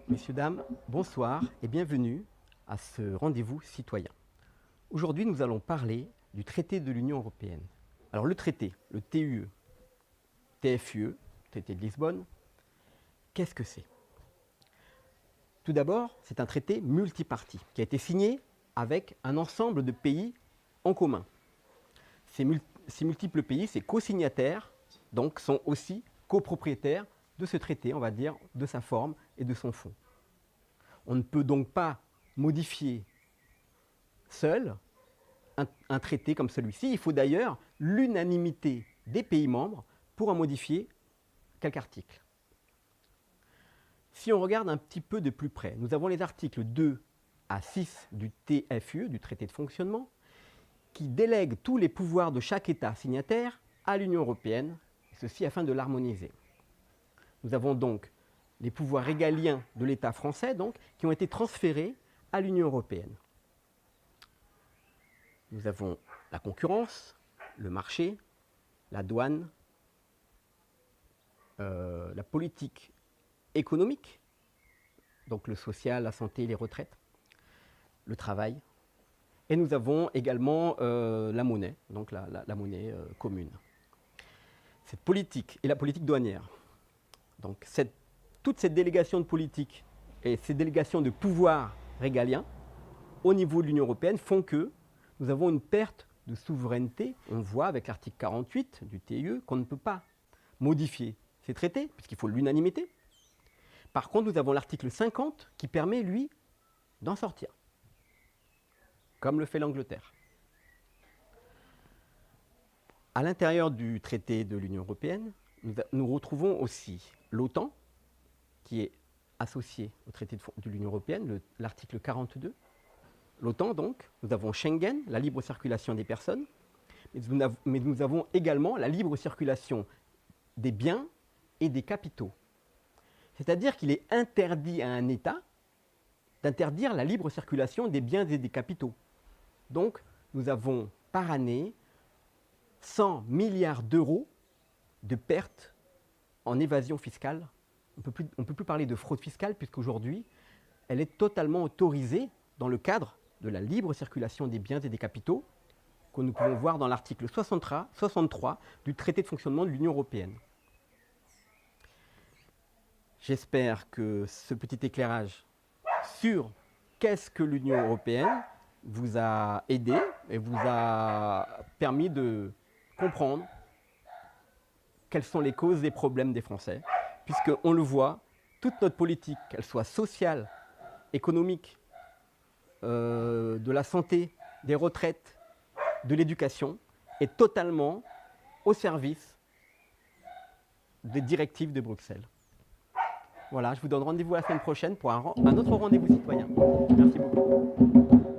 Messieurs, dames, bonsoir et bienvenue à ce rendez-vous citoyen. Aujourd'hui, nous allons parler du traité de l'Union européenne. Alors le traité, le TUE, TFUE, traité de Lisbonne, qu'est-ce que c'est? Tout d'abord, c'est un traité multipartie qui a été signé avec un ensemble de pays en commun. Ces multiples pays, ces co-signataires, donc, sont aussi copropriétaires de ce traité, on va dire, de sa forme et de son fond. On ne peut donc pas modifier seul un traité comme celui-ci. Il faut d'ailleurs l'unanimité des pays membres pour en modifier quelques articles. Si on regarde un petit peu de plus près, nous avons les articles 2 à 6 du TFUE, du traité de fonctionnement, qui délèguent tous les pouvoirs de chaque État signataire à l'Union européenne, ceci afin de l'harmoniser. Nous avons donc les pouvoirs régaliens de l'État français donc, qui ont été transférés à l'Union européenne. Nous avons la concurrence, le marché, la douane, la politique économique, donc le social, la santé, les retraites, le travail. Et nous avons également la monnaie, donc la monnaie commune. Cette politique et la politique douanière. Donc toute cette délégation de politique et ces délégations de pouvoir régalien au niveau de l'Union européenne font que nous avons une perte de souveraineté. On voit avec l'article 48 du TUE qu'on ne peut pas modifier ces traités, puisqu'il faut l'unanimité. Par contre, nous avons l'article 50 qui permet, lui, d'en sortir, comme le fait l'Angleterre. À l'intérieur du traité de l'Union européenne, nous retrouvons aussi l'OTAN, qui est associé au traité de l'Union européenne, l'article 42. L'OTAN, donc, nous avons Schengen, la libre circulation des personnes, mais nous avons également la libre circulation des biens et des capitaux. C'est-à-dire qu'il est interdit à un État d'interdire la libre circulation des biens et des capitaux. Donc, nous avons par année 100 milliards d'euros de pertes en évasion fiscale. On ne peut plus parler de fraude fiscale puisqu'aujourd'hui, elle est totalement autorisée dans le cadre de la libre circulation des biens et des capitaux que nous pouvons voir dans l'article 63 du traité de fonctionnement de l'Union européenne. J'espère que ce petit éclairage sur qu'est-ce que l'Union européenne vous a aidé et vous a permis de comprendre quelles sont les causes des problèmes des Français, puisqu'on le voit, toute notre politique, qu'elle soit sociale, économique, de la santé, des retraites, de l'éducation, est totalement au service des directives de Bruxelles. Voilà, je vous donne rendez-vous la semaine prochaine pour un autre rendez-vous citoyen. Merci beaucoup.